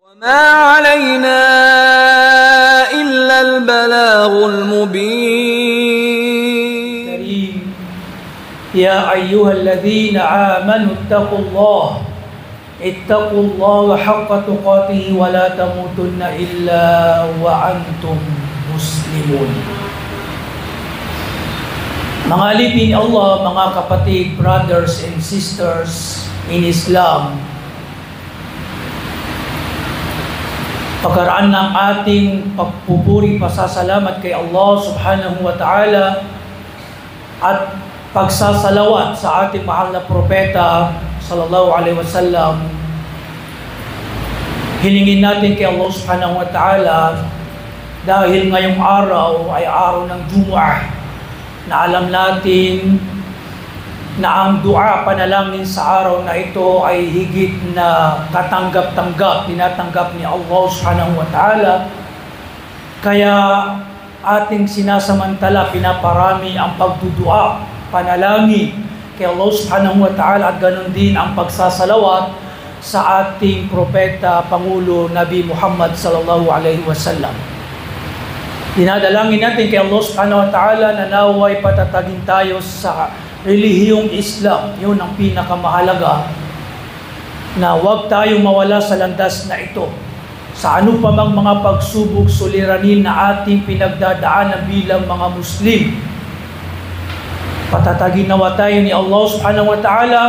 وما علينا إلا البلاغ المبين. كريم يا أيها الذين آمنوا اتقوا الله حق تقاته ولا تموتن إلا وأنتم مسلمون. Mga alipin Allah, mga kapatid, brothers and sisters in Islam, pagkaraan ng ating pagpupuri, pasasalamat kay Allah subhanahu wa ta'ala at pagsasalawat sa ating mahal na propeta sallallahu alaihi wasallam, hiningin natin kay Allah subhanahu wa ta'ala dahil ngayong araw ay araw ng Jumu'ah, na alam natin na ang dua, panalangin sa araw na ito ay higit na katanggap-tanggap, tinatanggap ni Allah subhanahu wa ta'ala. Kaya ating sinasamantala, pinaparami ang pagdudua, panalangin kay Allah subhanahu wa ta'ala, at ganon din ang pagsasalawat sa ating propeta, Pangulo Nabi Muhammad sallallahu alaihi wasallam. Dinadalangin natin kay Allah subhanahu wa ta'ala na naway patatagin tayo sa relihiyong Islam. Yun ang pinakamahalaga, na huwag tayong mawala sa landas na ito. Sa ano pa mang mga pagsubok, suliranin na ating pinagdadaanan bilang mga Muslim, patatagin nawa tayo ni Allah subhanahu wa ta'ala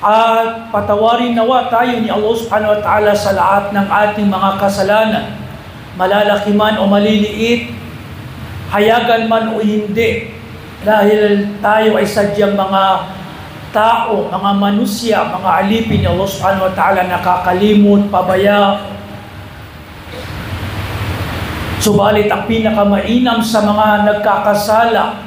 at patawarin nawa tayo ni Allah subhanahu wa ta'ala sa lahat ng ating mga kasalanan, malalaki man o maliliit, hayagan man o hindi, dahil tayo ay sadyang mga tao, mga manusya, mga alipin ni Allah subhanahu wa ta'ala, nakakalimot, pabaya. Subalit ang pinakamainam sa mga nagkakasala,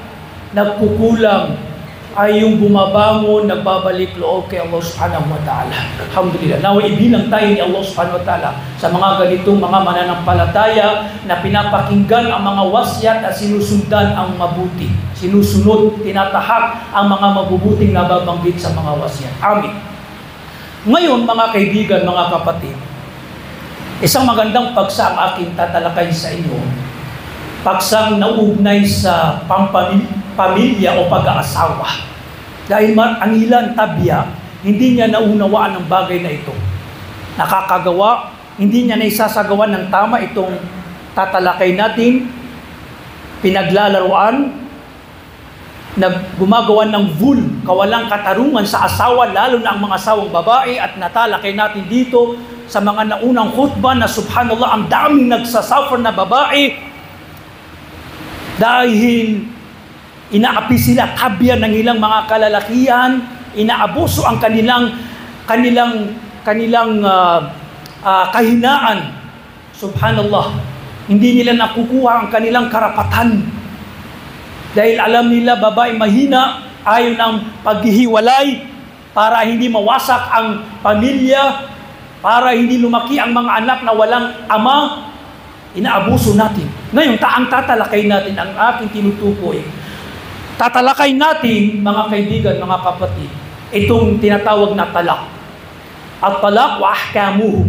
nagkukulang, ay yung bumabangon, nagbabalik loob kay Allah subhanahu wa ta'ala. Alhamdulillah. Naway ibilang tayo ni Allah subhanahu wa ta'ala sa mga ganitong mga mananampalataya na pinapakinggan ang mga wasyat at sinusundan ang mabuti. Sinusunod, tinatahak ang mga mabubuting nababanggit sa mga wasyat. Amin. Ngayon, mga kaibigan, mga kapatid, isang magandang paksa ang aking tatalakay sa inyo. Paksang nauugnay sa pamilya o pag-aasawa. Dahil ang ilan tabya, hindi niya naunawaan ang bagay na ito. Nakakagawa, hindi niya naisasagawa ng tama itong tatalakay natin, pinaglalaruan, gumagawa ng kawalang katarungan sa asawa, lalo na ang mga asawang babae, at natalakay natin dito sa mga naunang khutbah na subhanallah, ang daming nagsasuffer na babae dahil inaapi sila, tabya ng ilang mga kalalakihan, inaabuso ang kanilang kahinaan. Subhanallah, hindi nila nakukuha ang kanilang karapatan. Dahil alam nila babae mahina, ayaw ng paghihiwalay para hindi mawasak ang pamilya, para hindi lumaki ang mga anak na walang ama, inaabuso natin. Ngayon, ang tatalakay natin, ang aking tinutukoy, tatalakay natin, mga kaibigan, mga kapatid, itong tinatawag na talak. At talak wa ahkamuhu,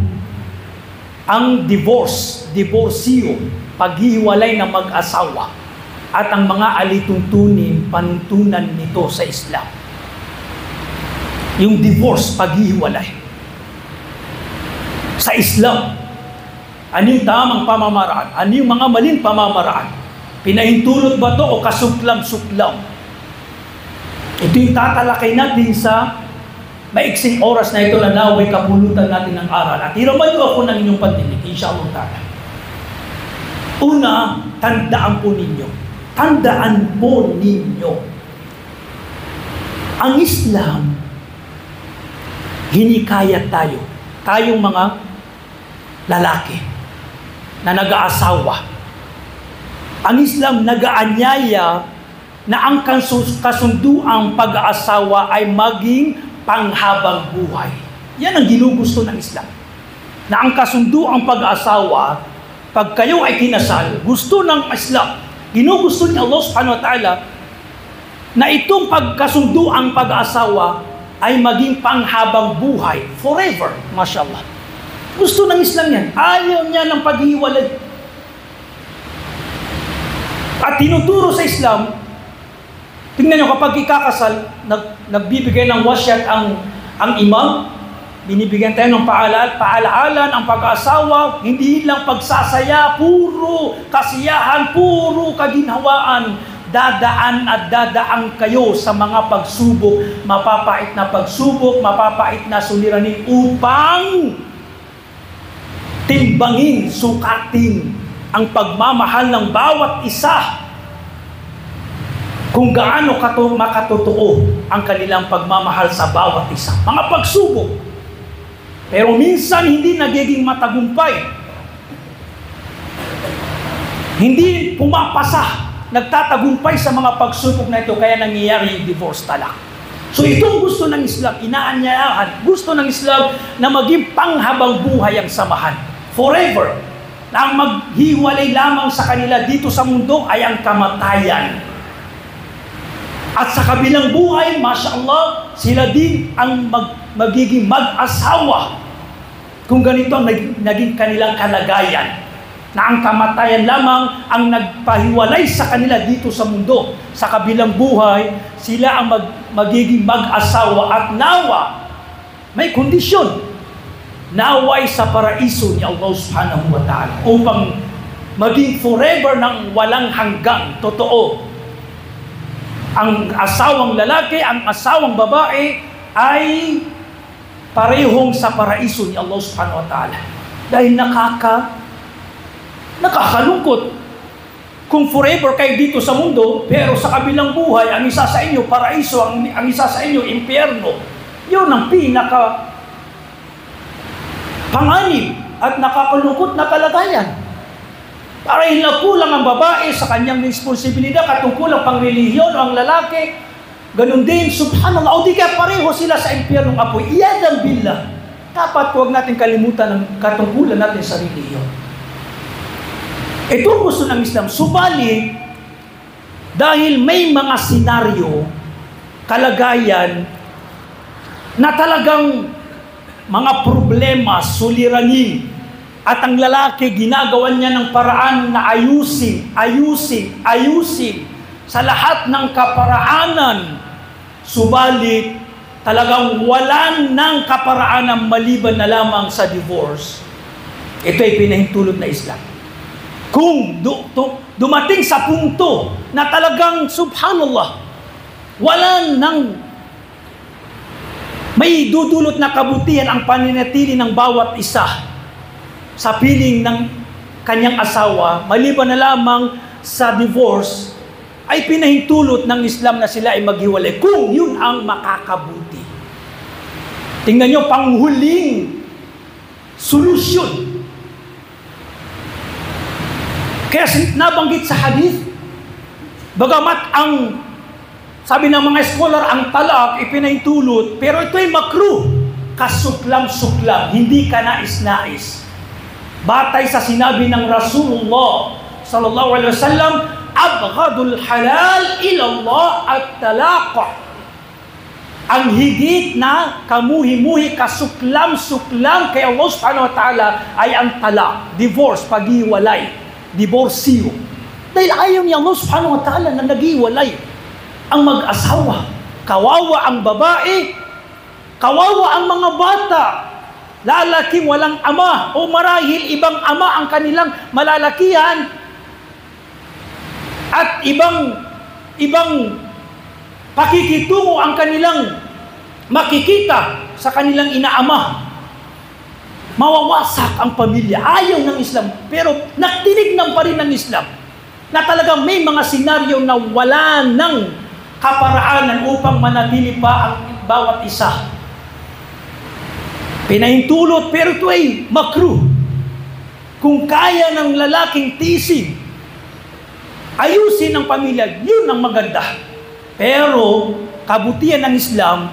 ang divorcio, paghihiwalay ng mag-asawa, at ang mga alituntunin, panuntunan nito sa Islam. Yung divorce, paghihiwalay. Sa Islam, ano yung tamang pamamaraan? Ano yung mga maling pamamaraan? Pinahintulot ba ito o kasuklam-suklam? Ito yung tatalakay natin sa maiksing oras na ito na naway kapulutan natin ng aral. At hiraman ko ako ng inyong pandinig, insyaAllah ta'ala. Una, tandaan po ninyo. Tandaan po ninyo. Ang Islam, hinikayat tayo. Tayong mga lalaki na nag-aasawa. Ang Islam nag-aanyaya na ang kasunduang pag-aasawa ay maging panghabang buhay. Yan ang ginugusto ng Islam. Na ang kasunduang pag-aasawa, pag kayo ay kinasal, gusto ng Islam, ginugusto ni Allah subhanahu wa ta'ala na itong pagkasunduang pag-aasawa ay maging panghabang buhay, forever, mashallah. Gusto ng Islam yan. Ayaw niya ng paghiwalay. At tinuturo sa Islam, tingnan nyo, kapag ikakasal, nagbibigay ng wasyat ang imam, binibigyan tayo ng paalaalan ang pag-asawa, hindi lang pagsasaya, puro kasiyahan, puro kaginhawaan, dadaan at dadaang kayo sa mga pagsubok, mapapait na pagsubok, mapapait na suliranin upang timbangin, sukatin ang pagmamahal ng bawat isa kung gaano makatotoo ang kanilang pagmamahal sa bawat isa. Mga pagsubok. Pero minsan hindi nagiging matagumpay. Hindi pumapasa, nagtatagumpay sa mga pagsubok na ito, kaya nangyayari yung divorce, talak. So itong gusto ng Islam, inaanyayahan, gusto ng Islam na maging panghabang buhay ang samahan. Forever. Na ang maghiwalay lamang sa kanila dito sa mundo ay ang kamatayan. At sa kabilang buhay, Masya Allah, sila din ang magiging mag-asawa. Kung ganito ang naging kanilang kalagayan. Na ang kamatayan lamang ang nagpahiwalay sa kanila dito sa mundo. Sa kabilang buhay, sila ang magiging mag-asawa at nawa. May kondisyon. Naway sa paraiso ni Allah subhanahu wa ta'ala. Upang maging forever ng walang hanggang. Totoo. Ang asawang lalaki, ang asawang babae ay parehong sa paraiso ni Allah subhanahu wa ta'ala. Dahil nakakalungkot. Kung forever kayo dito sa mundo, pero sa kabilang buhay, ang isa sa inyo paraiso, ang isa sa inyo impyerno. Yun ang panganib at nakakalungkot na kalagayan. Para kulang ang babae sa kanyang responsibilidad, katungkulang pang relihiyon o ang lalaki, ganun din, subhanallah, o di kaya pareho sila sa impyernong apoy. Iyadang billah. Dapat huwag natin kalimutan ang katungkulan natin sa relihiyon. Ito ang gusto ng Islam. Subalit, dahil may mga senaryo, kalagayan, na talagang mga problema, suliranin, at ang lalaki, ginagawan niya ng paraan na ayusin sa lahat ng kaparaanan. Subalit, talagang wala ng kaparaanan maliban na lamang sa divorce. Ito ay pinahintulot na Islam. Kung dumating sa punto na talagang, subhanallah, wala nang may dudulot na kabutihan ang paninatili ng bawat isa sa piling ng kanyang asawa, maliban na lamang sa divorce, ay pinahintulot ng Islam na sila ay maghiwalay kung yun ang makakabuti. Tingnan nyo, panghuling solusyon. Kaya nabanggit sa hadith, bagamat ang, sabi ng mga scholar, ang talak ipinahintulot, pero ito ay makruh, kasuklam-suklam, hindi ka nais-nais. Batay sa sinabi ng Rasulullah sallallahu alaihi wasallam, abghadul halal ila Allah at-talaq. Ang higit na kamuhi-muhi, kasuklam-suklam kay Allah subhanahu wa ta'ala ay ang talaq, divorce, paghiwalay, divorcio. Dahil ayaw ni Allah subhanahu wa ta'ala na naghiwalay ang mag-asawa. Kawawa ang babae, kawawa ang mga bata. Lalaking walang ama o marahil ibang ama ang kanilang malalakihan at ibang pakikitungo ang kanilang makikita sa kanilang inaama. Mawawasak ang pamilya. Ayaw ng Islam, pero nagtinignan pa rin ng Islam na talagang may mga senaryo na wala ng kaparaanan upang manatili pa ang bawat isa. Pinahintulot, pero ito ay makruh. Kung kaya ng lalaking tisin, ayusin ang pamilya, yun ang maganda. Pero, kabutihan ng Islam,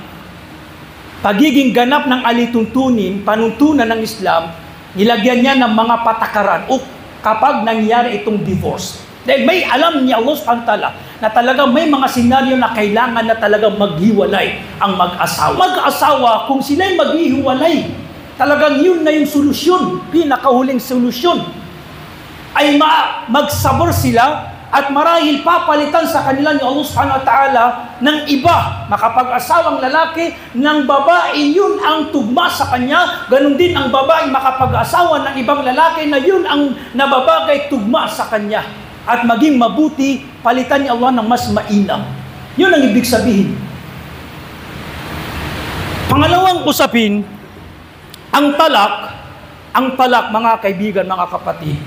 pagiging ganap ng alituntunin, panuntunan ng Islam, nilagyan niya ng mga patakaran o kapag nangyari itong divorce. Dahil may alam niya Allah subhanahu wa ta'ala na talagang may mga senaryo na kailangan na talagang maghiwalay ang mag-asawa. Mag-asawa, kung sila'y maghiwalay, talagang yun na yung solusyon, pinakahuling solusyon, ay magsabor sila at marahil papalitan sa kanila ni Allah subhanahu wa ta'ala ng iba, makapag-asawang lalaki ng babae, yun ang tugma sa kanya. Ganon din ang babae makapag-asawa ng ibang lalaki na yun ang nababagay tugma sa kanya. At maging mabuti, palitan ni Allah ng mas mainam. Yun ang ibig sabihin. Pangalawang usapin, ang talak mga kaibigan, mga kapatid,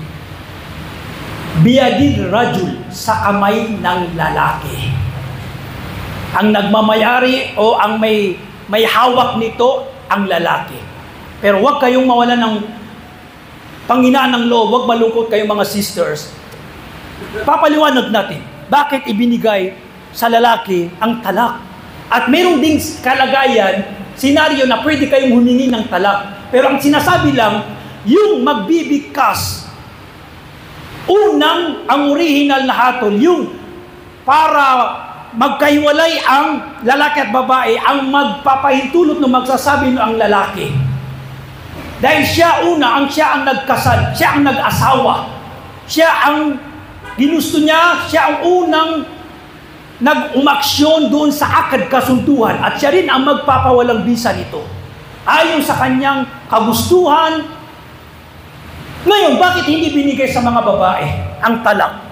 biyadil rajul, sa kamay ng lalaki. Ang nagmamayari o ang may hawak nito, ang lalaki. Pero huwag kayong mawala ng panghinaan ng loob, huwag malungkot kayong mga sisters. Papaliwanag natin, bakit ibinigay sa lalaki ang talak. At mayroong ding kalagayan, senaryo na pwede kayong humingi ng talak. Pero ang sinasabi lang, yung magbibigkas, unang, ang original na hatol, yung para magkahiwalay ang lalaki at babae, ang magpapahintulot ng magsasabi ng ang lalaki. Dahil siya siya ang nagkasal, siya ang nag-asawa, siya ang ginusto niya, siya ang unang nag-umaksyon doon sa akad kasunduan at siya rin ang magpapawalang bisa nito. Ayon sa kanyang kagustuhan. Ngayon, bakit hindi binigay sa mga babae ang talak?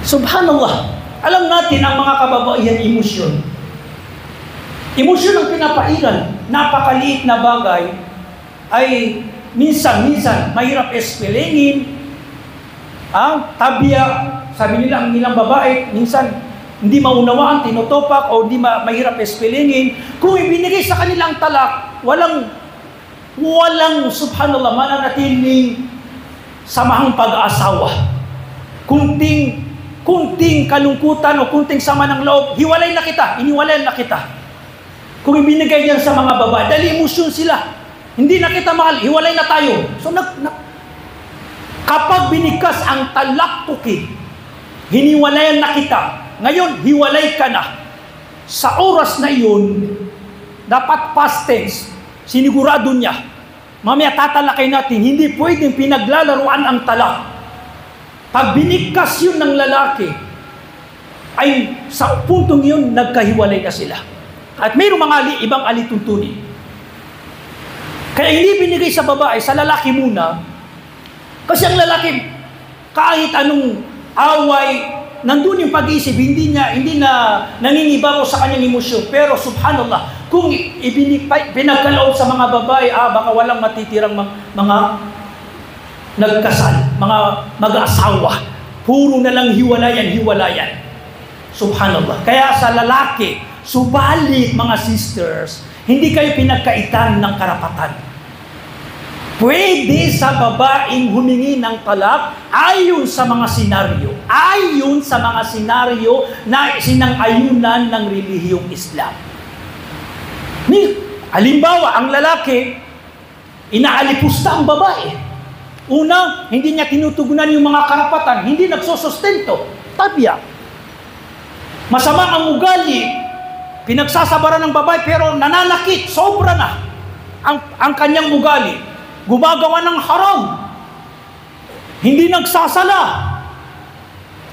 Subhanallah. Alam natin ang mga kababaihan emosyon. Emosyon ang pinapairan. Napakaliit na bagay ay minsan mahirap espelengin. Tabya, sabi nila ang ilang babae, minsan hindi maunawaan, tinutopak o hindi mahirap espelengin. Kung ibinigay sa kanilang talak, walang subhanallah, mananatiling samahang pag-aasawa. Kunting kalungkutan o kunting sama ng loob, iniwalayan na kita. Kung ibinigay yan sa mga babae, dahil emosyon sila. Hindi na kita mahal, hiwalay na tayo. So, kapag binigkas ang talaktuki, hiniwalayan na kita. Ngayon, hiwalay ka na. Sa oras na iyon, dapat past tense, sinigurado niya. Mamaya tatalakay natin, hindi pwedeng pinaglalaruan ang talak. Pag binigkas yun ng lalaki, ay sa puntong yun, nagkahiwalay na sila. At mayroong mga ibang alituntunin. Kaya hindi binigay sa babae, sa lalaki muna. Kasi ang lalaki, kahit anong away, nandun yung pag-iisip, hindi na nangingibabaw sa kanyang emosyon. Pero subhanallah, kung pinagkaloob sa mga babae, baka walang matitirang mga nagkasal, mga mag-asawa. Puro na lang hiwalayan. Subhanallah. Kaya sa lalaki, subalit mga sisters, hindi kayo pinagkaitan ng karapatan. Pwede sa babaeng humingi ng talak ayon sa mga senaryo na sinang-ayunan ng relihiyong Islam. Halimbawa, ang lalaki, inaalipusta ang babae. Una, hindi niya tinutugunan yung mga karapatan, hindi nagsosustento, tabya. Masama ang ugali, pinagsasabaran ng babae pero nananakit, sobra na ang kanyang ugali. Gumagawa ng haram, hindi nagsasala,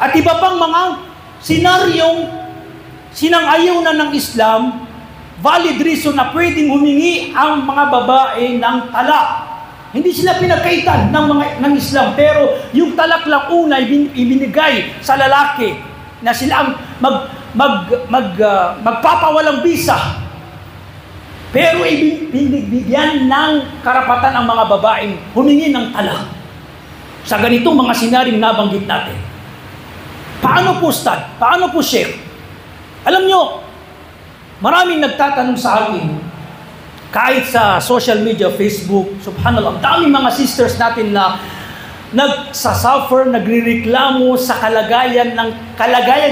at iba pang mga senaryong sinang-ayaw na ng Islam, valid reason na pwedeng humingi ang mga babae ng talak. Hindi sila pinagkaitan ng Islam, pero yung talak lang una ibinigay sa lalaki na sila ang magpapawalang bisa. Pero ibibigyan ng karapatan ang mga babaeng humingi ng talak sa ganitong mga senaryong nabanggit natin. Paano po, Ustad? Paano po, Sheikh? Alam nyo, maraming nagtatanong sa akin, kahit sa social media, Facebook, subhanallah, daming mga sisters natin na nagsasuffer, nagrereklamo sa kalagayan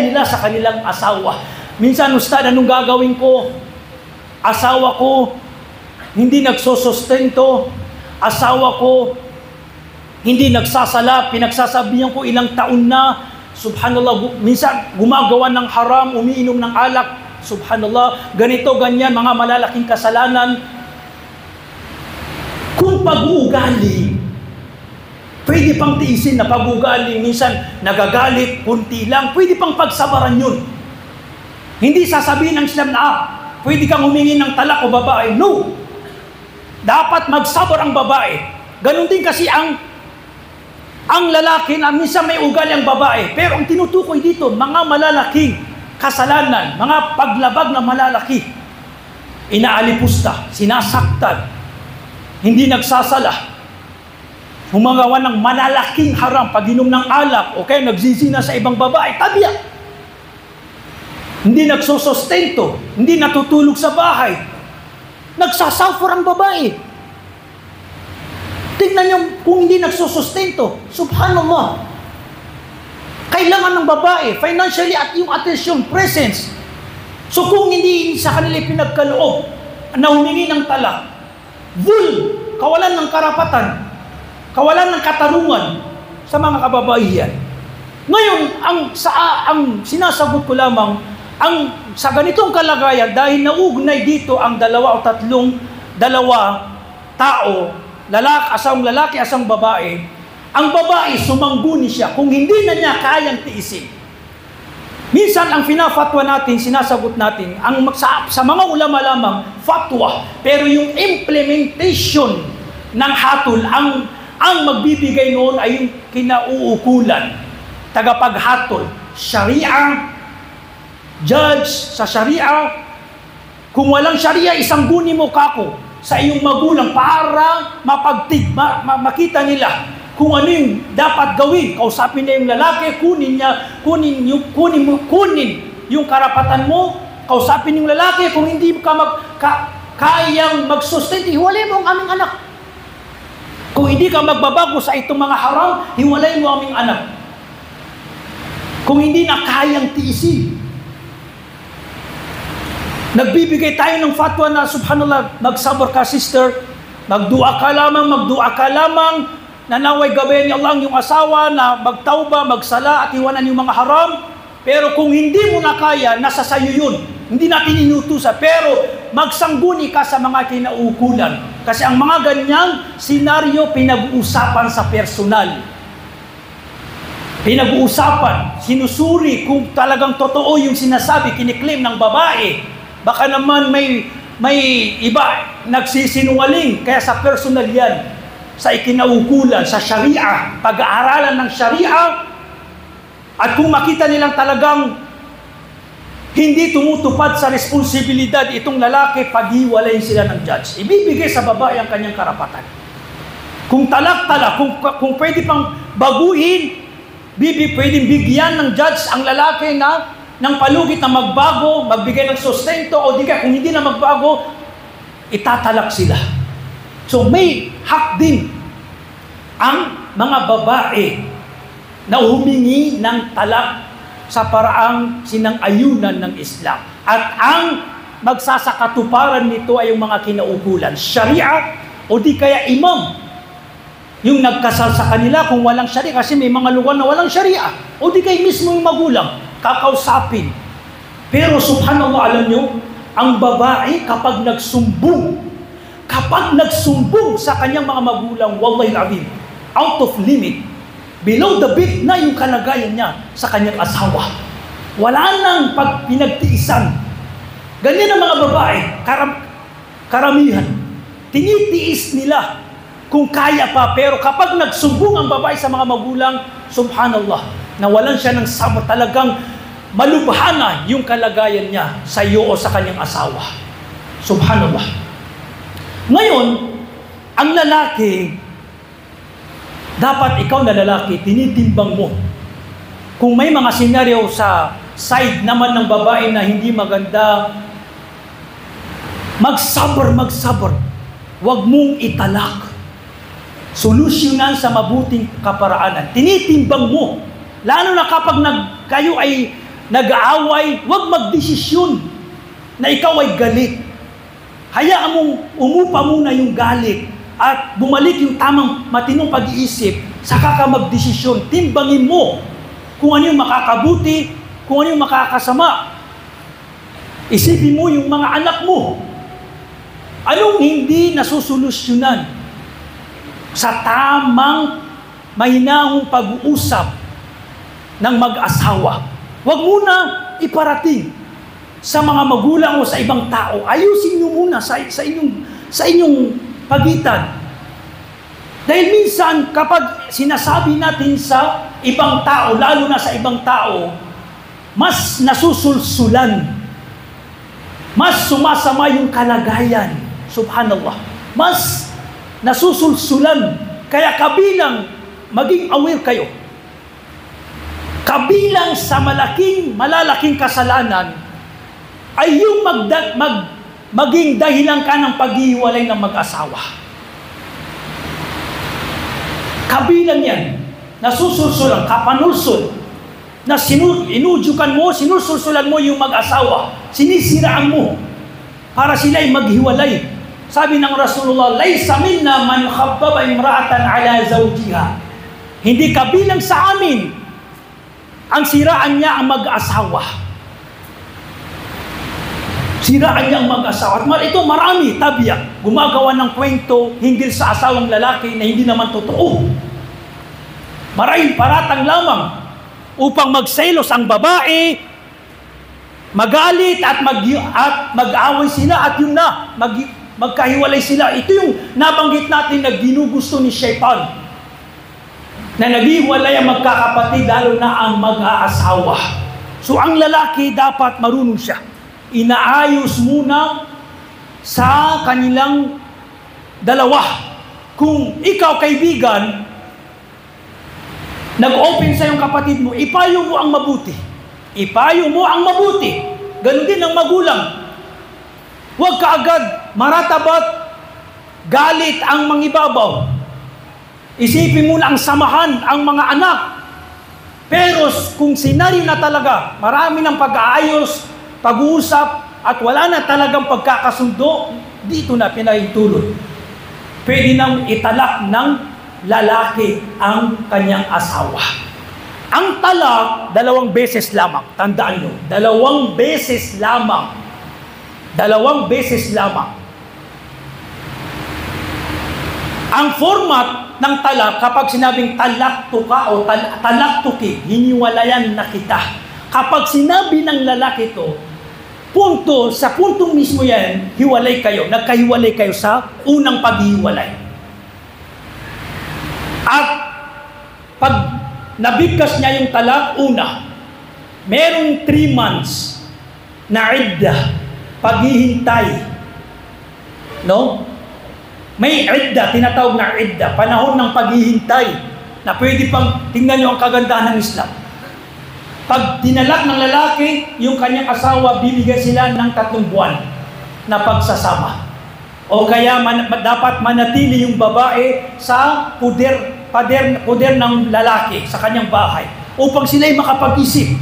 nila sa kanilang asawa. Minsan, Ustad, anong gagawin ko? Asawa ko hindi nagsosustento, asawa ko hindi nagsasala, pinagsasabihan ko ilang taon na, subhanallah, minsan gumagawa ng haram, umiinom ng alak, subhanallah, ganito, ganyan, mga malalaking kasalanan. Yung pag-uugali, pwede pang tiisin na pag-uugali, minsan nagagalit, kunti lang, pwede pang pagsabaran yun. Hindi sasabihin ng Islam na, pwede kang humingi ng talak o babae. No! Dapat magsabar ang babae. Ganon din kasi ang lalaki na minsan may ugali ang babae. Pero ang tinutukoy dito, mga malalaking kasalanan, mga paglabag na malalaki, inaalipusta, sinasaktan, hindi nagsasala, humagawa ng malalaking haram, pag-inom ng alak, o kaya nagsisina sa ibang babae, tabiya. Hindi nagsusustento, hindi natutulog sa bahay, nagsasuffer ang babae. Tingnan niyo kung hindi nagsusustento, subhanallah. Kailangan ng babae, financially at yung attention, presence. So kung hindi sa kanila pinagkaloob na humingi ng talak, kawalan ng karapatan, kawalan ng katarungan sa mga kababaihan. Ngayon, ang sinasagot ko lamang, sa ganitong kalagayan, dahil naugnay dito ang dalawa tao, asang lalaki, asang babae, ang babae, sumangguni siya kung hindi na niya kayang tiisin. Minsan, ang pinafatwa natin, sinasagot natin, sa mga ulama lamang, fatwa. Pero yung implementation ng hatol, ang magbibigay noon ay yung kinauukulan, tagapaghatol, sharia, judge sa sharia. Kung walang sharia, isang guni mo kako sa iyong magulang para makita nila kung ano yung dapat gawin. Kausapin na yung lalaki, kunin yung karapatan mo. Kausapin yung lalaki, kung hindi ka kayang mag-sustain, hiwalay mo ang aming anak. Kung hindi ka magbabago sa itong mga haram, hiwalay mo aming anak. Kung hindi na kayang tiisin. Nagbibigay tayo ng fatwa na, subhanallah, magsabar ka, sister, magdua ka lamang, nanaway gabayan ni Allah yung asawa na magtauba, magsala at iwanan yung mga haram. Pero kung hindi mo na kaya, nasa sayo yun. Hindi natin inutusan. Pero magsangguni ka sa mga kinaukulan. Kasi ang mga ganyang senaryo pinag-uusapan sa personal. Pinag-uusapan, sinusuri kung talagang totoo yung sinasabi, kiniklaim ng babae. Baka naman may iba nagsisinungaling, kaya sa personal yan. Sa ikinaukulan, sa sharia, pag-aaralan ng sharia, at kung makita nilang talagang hindi tumutupad sa responsibilidad itong lalaki, paghiwalayin sila ng judge. Ibibigay sa babae ang kanyang karapatan. Kung talak-talak, kung pwede pang baguhin, pwedeng bigyan ng judge ang lalaki ng palugit na magbago, magbigay ng sustento, o di kaya kung hindi na magbago, itatalak sila. So may hak din ang mga babae na humingi ng talak sa paraang sinang-ayunan ng Islam. At ang magsasakatuparan nito ay yung mga kinaukulan, sharia o di kaya imam. Yung nagkasal sa kanila kung walang sharia, kasi may mga lugar na walang sharia. O di kaya mismo yung magulang, kakausapin. Pero subhanallah, alam nyo, ang babae kapag nagsumbong sa kanyang mga magulang, wallahi al-azim, out of limit, below the belt na yung kalagayan niya sa kanyang asawa. Wala nang pinagtiisan. Ganyan ang mga babae, karamihan. Tinitiis nila kung kaya pa, pero kapag nagsumbong ang babae sa mga magulang, subhanallah, nawalan siya ng sabot, talagang malubha na yung kalagayan niya sa iyo o sa kanyang asawa. Subhanallah. Ngayon, ang lalaki, dapat ikaw na lalaki, tinitimbang mo. Kung may mga senaryo sa side naman ng babae na hindi maganda, magsabar. Huwag mong italak. Solusyonan sa mabuting kaparaanan. Tinitimbang mo. Lalo na kapag kayo ay nag-aaway, huwag magdesisyon na ikaw ay galit. Hayaan mong umupa muna yung galit at bumalik yung tamang matinong pag-iisip, saka ka magdesisyon. Timbangin mo kung ano yung makakabuti, kung ano yung makakasama. Isipin mo yung mga anak mo. Anong hindi nasusolusyonan sa tamang mahinahong pag-uusap ng mag-asawa. Huwag muna iparating sa mga magulang o sa ibang tao. Ayusin niyo muna sa inyong pagitan. Dahil minsan kapag sinasabi natin sa ibang tao, lalo na sa ibang tao, mas nasusulsulan, mas sumasama yung kalagayan. Subhanallah. Mas nasusulsulan. Kaya kabilang maging aware kayo. Kabilang sa malalaking kasalanan ay yung maging dahilan ka ng paghihiwalay ng mag-asawa. Kabilang yan. Nasusulsulan, kapanulsul. Na sinusulsulan mo yung mag-asawa. Sinisiraan mo para sila'y maghiwalay. Sabi ng Rasulullah, "Laysa minna man khabbaba imra'atan ala zawjiha." Hindi kabilang sa amin ang siraan niya ang mag-asawa. Siraan niya ang mag-asawa. At ito marami, tabiya, gumagawa ng kwento hinggil sa asawang lalaki na hindi naman totoo. Maraming paratang lamang upang magselos ang babae, magalit at mag-away sila at yun na, magkahiwalay sila. Ito yung nabanggit natin na ginugusto ni Shaitan. Na naghiwalay ang magkakapatid, lalo na ang mag-aasawa. So ang lalaki dapat marunong siya. Inaayos muna sa kanilang dalawa. Kung ikaw, kaibigan, nag-open sa iyong kapatid mo, ipayo mo ang mabuti. Ipayo mo ang mabuti. Ganun din ang magulang. Huwag ka agad maratabat, galit ang mangibabaw. Isipin mo na ang samahan ang mga anak. Pero kung senaryo na talaga, marami ng pag-aayos, pag-uusap, at wala na talagang pagkakasundo, dito na pinahintulot. Pwede nang italak ng lalaki ang kanyang asawa. Ang talak, 2 beses lamang. Tandaan nyo, 2 beses lamang. 2 beses lamang. Ang format ng talak, kapag sinabing talakto ka o talaktuki, hiniwalayan na kita. Kapag sinabi ng lalaki to, sa puntong mismo yan, hiwalay kayo, nagkahiwalay kayo sa unang paghiwalay. At pag nabigkas niya yung talak, merong 3 months na idda, paghihintay. No? May idda, tinatawag na idda, panahon ng paghihintay, na pwede pang, tingnan nyo ang kagandahan ng Islam. Pag tinalak ng lalaki, yung kanyang asawa, bibigyan sila ng 3 buwan na pagsasama. O kaya dapat manatili yung babae sa poder ng lalaki sa kanyang bahay upang sila'y makapag-isip.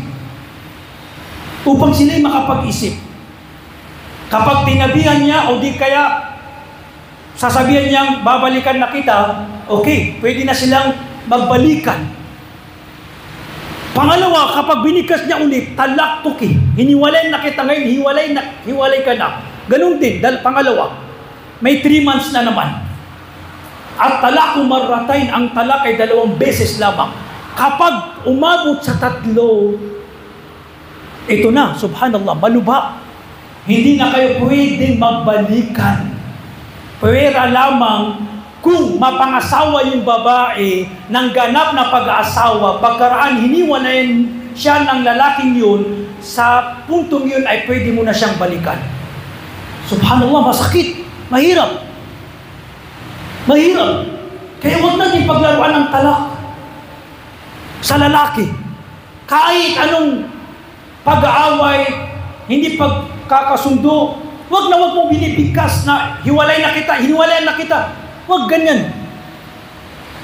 Kapag tinabihan niya o di kaya sasabihan niyang babalikan na kita, okay, pwede na silang magbalikan. Pangalawa, kapag binikas niya ulit, talaktuki, hiniwalay na kita ngayon, hiwalay ka na. Ganun din, pangalawa, may 3 months na naman. At talaku marratain, ang talak ay 2 beses lamang. Kapag umabot sa 3, ito na, subhanallah, malubha. Hindi na kayo pwedeng magbalikan. Pwera lamang kung mapangasawa yung babae ng ganap na pag-aasawa, pagkaraan hiniwalayan siya ng lalaking yun, sa puntong yun ay pwede mo na siyang balikan. Subhanallah, masakit, mahirap. Kaya huwag natin paglaruan ng talak sa lalaki. Kahit anong pag-aaway, hindi pagkakasundo, huwag mong binibigkas na hiniwalayan na kita. Huwag ganyan.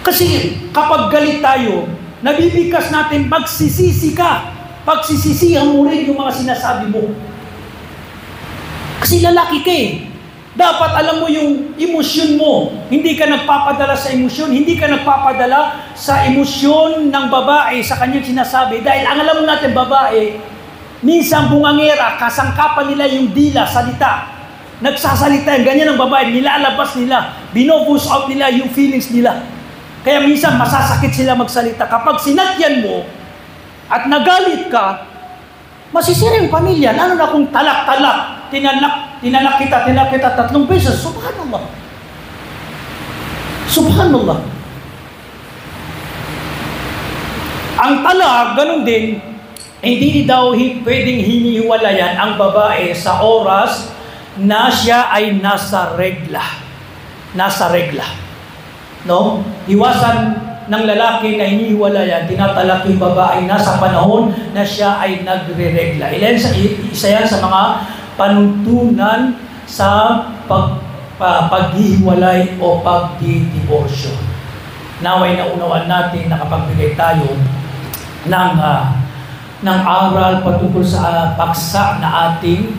Kasi kapag galit tayo, nabibigkas natin, magsisisi ka. Pagsisisihan mo rin yung mga sinasabi mo. Kasi lalaki ka eh. Dapat alam mo yung emosyon mo. Hindi ka nagpapadala sa emosyon. Hindi ka nagpapadala sa emosyon ng babae sa kanyang sinasabi. Dahil ang alam mo natin, babae, minsan bungangera, kasangkapan nila yung dila, salita. Nagsasalita, ganyan ang babae, nilalabas nila. Bino-push out nila yung feelings nila. Kaya minsan masasakit sila magsalita. Kapag sinatyan mo at nagalit ka, masisira yung pamilya. Lalo na kung talak-talak, tinalak kita 3 beses. Subhanallah. Subhanallah. Ang talak, ganun din, hindi daw pwedeng hinihiwalayan ang babae sa oras na siya ay nasa regla. Nasa regla. No? Iwasan ng lalaki na hinihiwalayan, tinatalak yung babae nasa panahon na siya ay nagre-regla. Isa yan sa mga panuntunan sa paghihiwalay o pagdidiborsyo. Naway na unawaan natin na kapagbigay tayo ng aral patungkol sa paksa na ating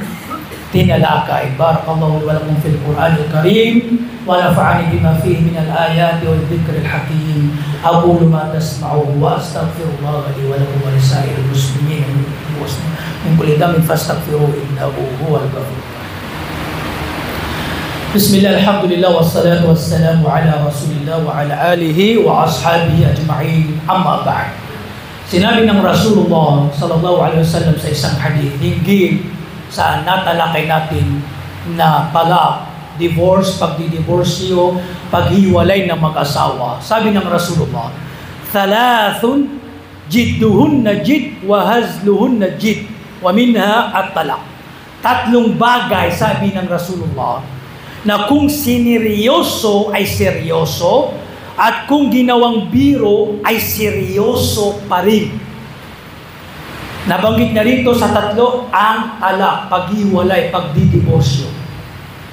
tinalakay. Barakallahu li wa lakum fil Qur'anil Karim wa nafa'ani bima fihi min al-ayati wal dhikril hakim. Aqulu ma tasma'un wa astaghfirullah li wa lakum wa lisa'iril muslimin min kulli dhanbin fastaghfiruhu innahu huwal ghafurur rahim. Bismillah, alhamdulillah, wassalatu wassalamu ala rasulillah wa ala alihi wa ashabihi ajma'in. Amma ba'd. Sinabi ng Rasulullah sallallahu alaihi wasallam sa isang hadith, hinggil sa natalakay natin na talak, divorce, pagdidiborsyo, paghiwalay ng mag-asawa. Sabi ng Rasulullah, thalathun jidduhunna jid wa hazluhunna jid wa minha at-talak. 3 bagay, sabi ng Rasulullah, na kung sineryoso ay seryoso at kung ginawang biro ay seryoso pa rin. Nabanggit na rito sa 3 ang talak, paghiwalay, pagdidiborsyo.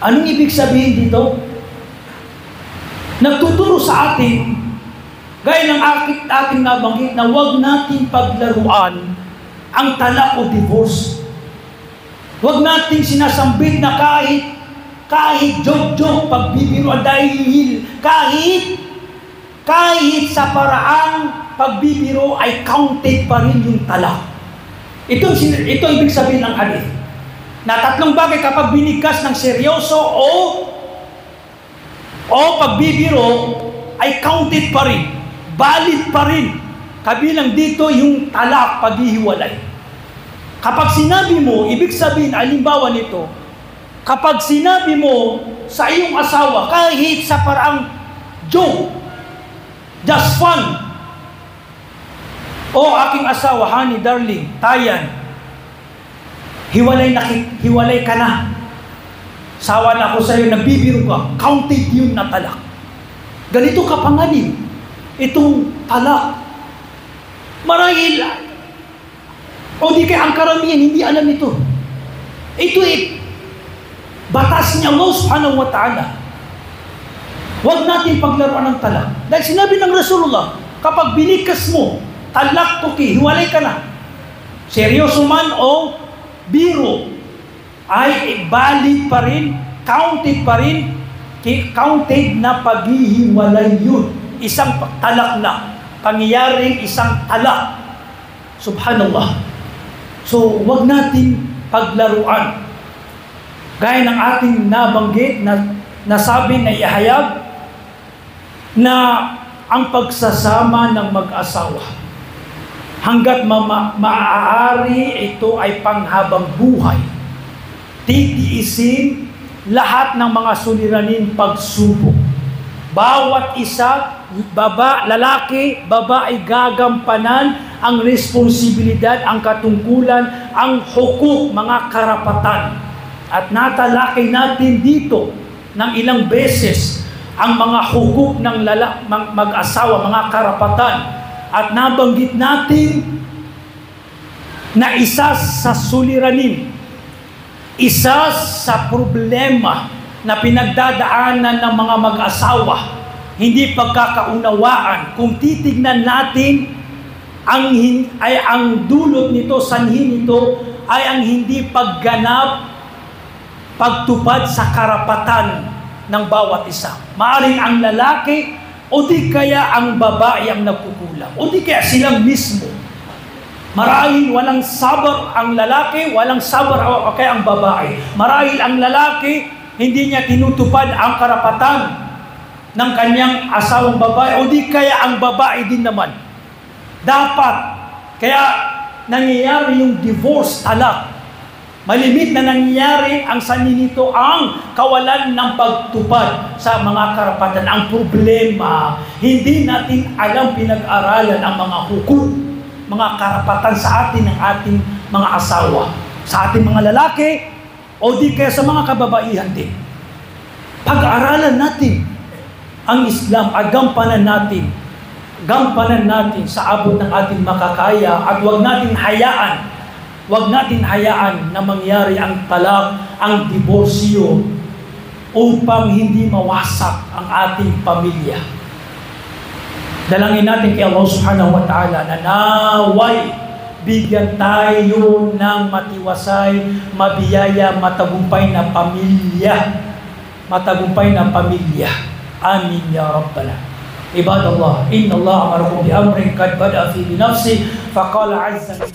Anong ibig sabihin dito? Nagtuturo sa atin, gaya ng ating nabanggit, na huwag natin paglaruan ang talak o divorce. Huwag natin sinasambit na kahit joke-joke, pagbibiruan dahil kahit sa paraang pagbibiro ay counted pa rin yung talak. Ito ibig sabihin ng hadith. Na 3 bagay kapag binigkas ng seryoso o pagbibiro ay counted pa rin. Valid pa rin. Kabilang dito yung talak, paghihiwalay. Kapag sinabi mo, ibig sabihin, halimbawa nito, kapag sinabi mo sa iyong asawa, kahit sa paraang joke, just fun, o aking asawa, honey, darling, tayan, hiwalay ka na. Sawa na ako sa iyo, nagbibiro ka, counted yun na talak. Ganito kapanganin, itong talak. Marahil, o di kaya ang karamihan, hindi alam ito. Ito batas niya Allah subhanahu wa ta'ala. Huwag natin paglaruan ng talak. Dahil sinabi ng Rasulullah, kapag binikas mo, talak tuki, hiwalay ka na. Seryoso man o biro, ay valid pa rin, counted pa rin, counted na paghihiwalay yun. Isang talak na, pangyayaring isang talak. Subhanallah. So, huwag natin paglaruan. Gaya ng ating nabanggit na nasabi na ihayag na ang pagsasama ng mag-asawa hanggat maaari ito ay panghabang buhay. Titiisin lahat ng mga suliranin pagsubok. Bawat isa, lalaki, babae, gagampanan ang responsibilidad, ang katungkulan, ang hukuk, mga karapatan. At natalakay natin dito ng ilang beses ang mga hukuk ng mag-asawa, mga karapatan. At nabanggit natin na isa sa suliranin, isa sa problema na pinagdadaanan ng mga mag-asawa, hindi pagkakaunawaan. Kung titignan natin, ang dulot nito, sanhin nito, ay ang hindi pagganap, pagtupad sa karapatan ng bawat isa. Maaring ang lalaki o di kaya ang babae ang nagkukulang o di kaya silang mismo. Marahil walang sabar ang lalaki, walang sabar o kaya ang babae. Marahil ang lalaki hindi niya tinutupad ang karapatan ng kanyang asawang babae o di kaya ang babae din naman. Dapat, kaya nangyayari yung divorce, talak. Malimit na nangyayari ang saninito ang kawalan ng pagtupad sa mga karapatan. Ang problema, hindi natin alam pinag-aralan ang mga hukom, mga karapatan sa atin ng ating mga asawa, sa ating mga lalaki, o di kaya sa mga kababaihan din. Pag-aralan natin ang Islam, agampanan natin sa abot ng ating makakaya at huwag natin hayaan na mangyari ang talak, ang diborsyo upang hindi mawasak ang ating pamilya. Dalangin natin kay Allah subhanahu wa ta'ala na naway bigyan tayo ng matiwasay, mabiyaya, matagumpay na pamilya. Amin ya Rabbana. Ibadallah, inna Allah amarakum bi amrin qad bada fi nafsi faqala azza min